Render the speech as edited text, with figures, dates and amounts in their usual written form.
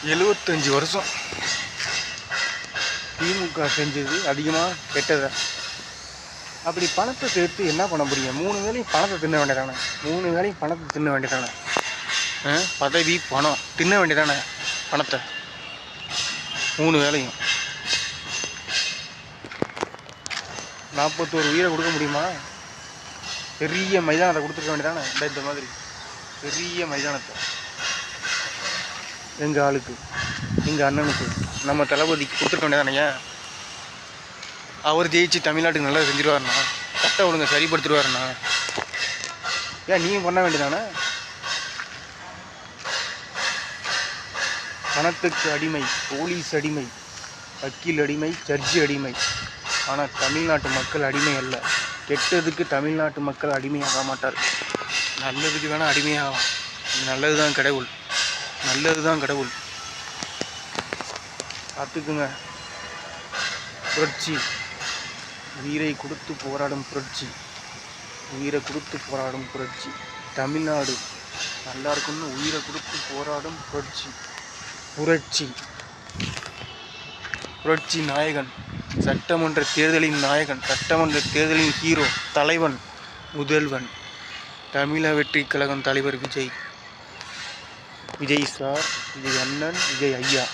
75 வருஷம் திமுக செஞ்சது அதிகமாக கெட்டதை. அப்படி பணத்தை சேர்த்து என்ன பண்ண முடியும்? 3 வேளையும் பணத்தை தின்ன வேண்டியதானே. 3 வேளையும் பணத்தை தின்ன வேண்டியதானே. பதவி பணம் தின்ன வேண்டியதானே பணத்தை. 3 வேளையும் 41 உயிரை கொடுக்க முடியுமா? பெரிய மைதானத்தை கொடுத்துருக்க வேண்டியதானே. இந்த மாதிரி பெரிய மைதானத்தை எங்கள் ஆளுக்கு, எங்கள் அண்ணனுக்கு, நம்ம தளபதிக்கு கொடுத்துருக்க வேண்டியதானே. ஏன் அவர் ஜெயிச்சு தமிழ்நாட்டுக்கு நல்லா செஞ்சிருவாருண்ணா, சட்டம் ஒழுங்கை சரிப்படுத்திடுவாருண்ணா. ஏன் நீங்கள் பண்ண வேண்டியதானே. பணத்துக்கு அடிமை, போலீஸ் அடிமை, வக்கீல் அடிமை, ஜட்ஜி அடிமை. ஆனால் தமிழ்நாட்டு மக்கள் அடிமை அல்ல. கெட்டதுக்கு தமிழ்நாட்டு மக்கள் அடிமையாக மாட்டார். நல்லதுக்கு வேணால் அடிமையாகலாம். நல்லது தான் கடவுள், நல்லது தான் கடவுள். பார்த்துக்குங்க. புரட்சி, உயிரை கொடுத்து போராடும் புரட்சி, உயிரை கொடுத்து போராடும் புரட்சி. தமிழ்நாடு நல்லா இருக்குன்னு உயிரை கொடுத்து போராடும் புரட்சி. புரட்சி, புரட்சி நாயகன், சட்டமன்ற தேர்தலின் நாயகன், சட்டமன்ற தேர்தலின் ஹீரோ, தலைவன், முதல்வன், தமிழக வெற்றி கழகம் தலைவர் விஜய். விஜய் சார், விஜய் அண்ணன், விஜய் ஐயா.